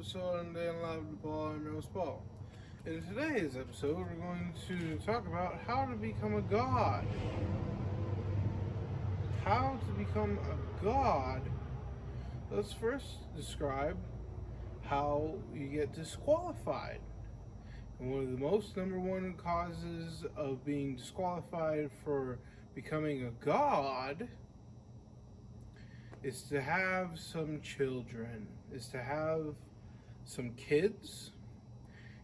episode on Day in Live with Paul and Rose Paul. In today's episode, we're going to talk about how to become a god. How to become a god. Let's first describe how you get disqualified. And one of the most number one causes of being disqualified for becoming a god is to have some children, is to have some kids,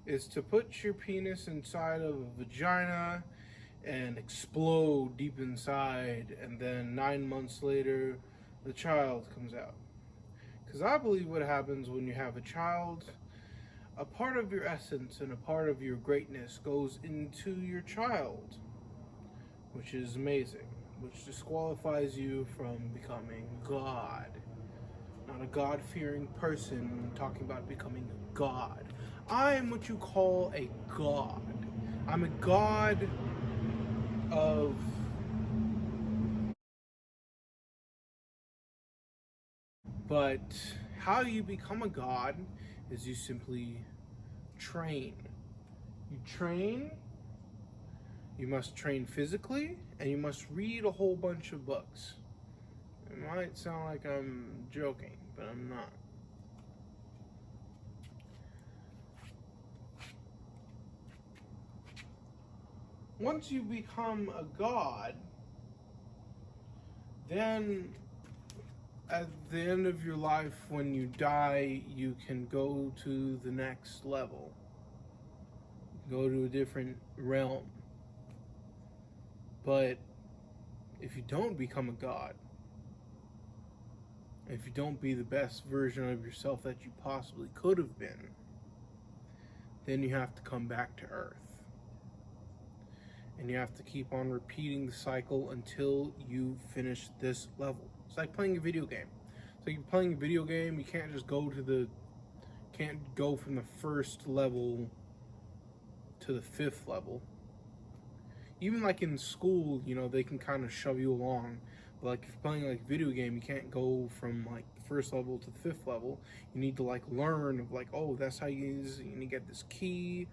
is to put your penis inside of a vagina and explode deep inside, and then 9 months later the child comes out. Because I believe what happens when you have a child, a part of your essence and a part of your greatness goes into your child, which is amazing, which disqualifies you from becoming God. Not a God-fearing person talking about becoming a God. I am what you call a God. I'm a God of... But how you become a God is you simply train. You train. You must train physically, and you must read a whole bunch of books. It might sound like I'm joking, but I'm not. Once you become a god, then at the end of your life, when you die, you can go to the next level. Go to a different realm. But if you don't become a god, if you don't be the best version of yourself that you possibly could have been, then you have to come back to Earth. And you have to keep on repeating the cycle until you finish this level. It's like playing a video game. So you're playing a video game, you can't just go from the first level to the 5th level. Even like in school, they can kind of shove you along. But like if you're playing like a video game, you can't go from like the 1st level to the 5th level. You need to like learn of like, oh, that's how you use it. You need to get this key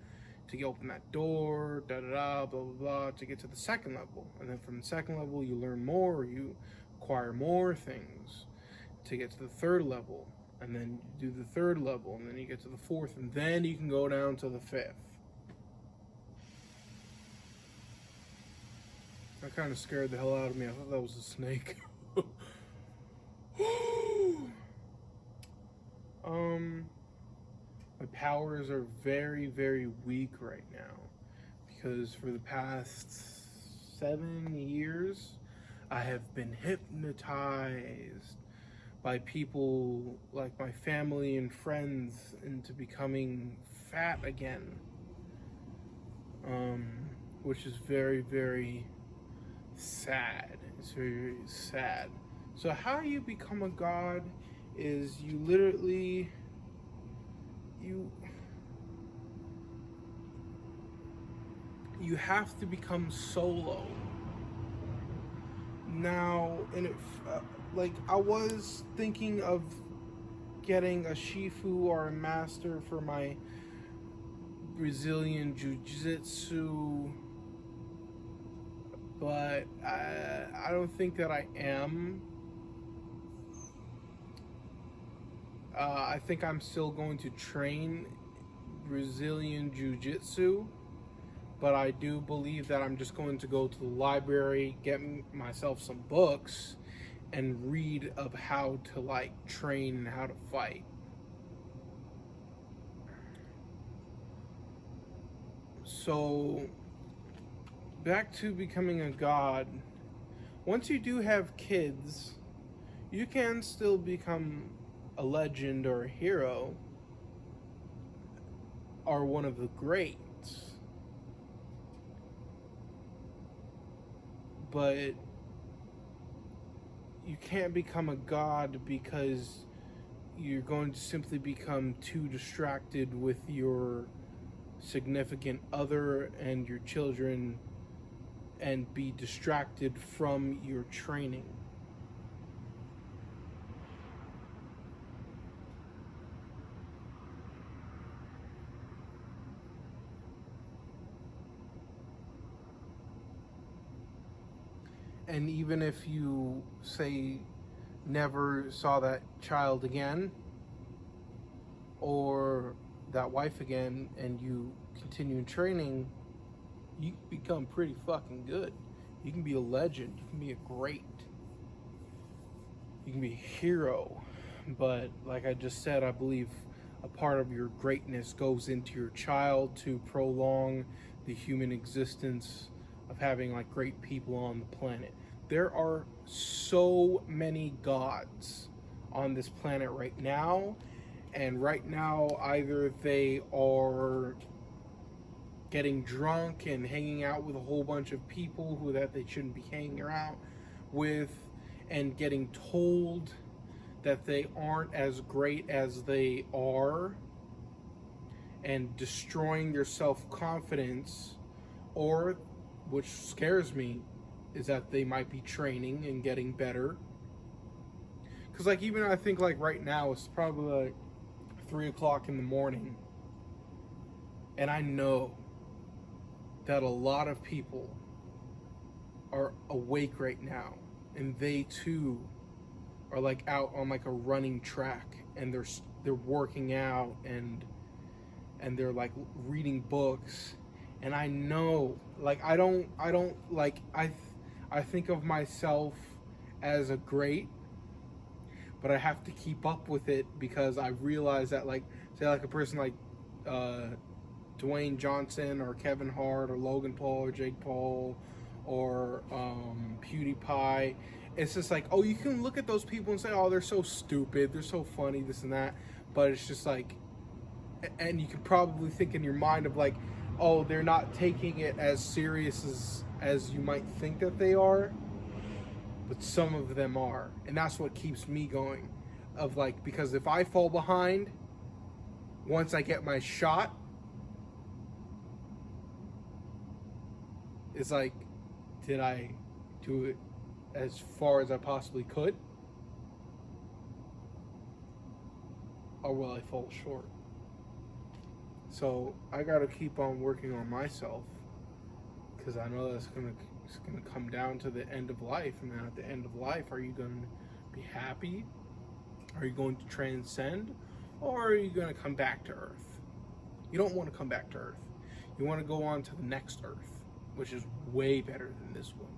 to open that door, blah blah blah, to get to the 2nd level. And then from the 2nd level, you learn more, you acquire more things to get to the 3rd level. And then you do the 3rd level, and then you get to the 4th, and then you can go down to the 5th. That kind of scared the hell out of me. I thought that was a snake. My powers are very, very weak right now because for the past 7 years, I have been hypnotized by people like my family and friends into becoming fat again, which is very, very sad. It's very, very sad. So how you become a god is you literally you have to become solo. Now, and like I was thinking of getting a Shifu or a master for my Brazilian Jiu-Jitsu, but I don't think that I am. I think I'm still going to train Brazilian Jiu-Jitsu, but I do believe that I'm just going to go to the library, get myself some books, and read of how to like train and how to fight. So back to becoming a god. Once you do have kids, you can still become a legend or a hero or one of the greats. But you can't become a god because you're going to simply become too distracted with your significant other and your children and be distracted from your training. and even if you say never saw that child again or that wife again, and you continue in training, you become pretty fucking good. You can be a legend. You can be a great. You can be a hero. But like I just said, I believe a part of your greatness goes into your child to prolong the human existence of having like great people on the planet. There are so many gods on this planet right now, and right now either they are getting drunk and hanging out with a whole bunch of people who that they shouldn't be hanging around with, and getting told that they aren't as great as they are, and destroying their self-confidence, or, which scares me, is that they might be training and getting better. Because like even I think like right now it's probably like 3 o'clock in the morning, and I know that a lot of people are awake right now, and they too are like out on like a running track, and they're working out, and they're like reading books. And I know, like I don't like I think of myself as a great, but I have to keep up with it, because I realize that like say like a person like Dwayne Johnson or Kevin Hart or Logan Paul or Jake Paul or PewDiePie, it's just like, oh, you can look at those people and say, oh, they're so stupid, they're so funny, this and that, but it's just like, and you can probably think in your mind of like, oh, they're not taking it as serious as you might think that they are, but some of them are, and that's what keeps me going, of like, because if I fall behind once I get my shot, it's like, did I do it as far as I possibly could, or will I fall short? So I gotta keep on working on myself, because I know that's it's gonna come down to the end of life. And then at the end of life, are you gonna be happy? Are you going to transcend, or are you gonna come back to Earth? You don't want to come back to Earth. You want to go on to the next Earth, which is way better than this one.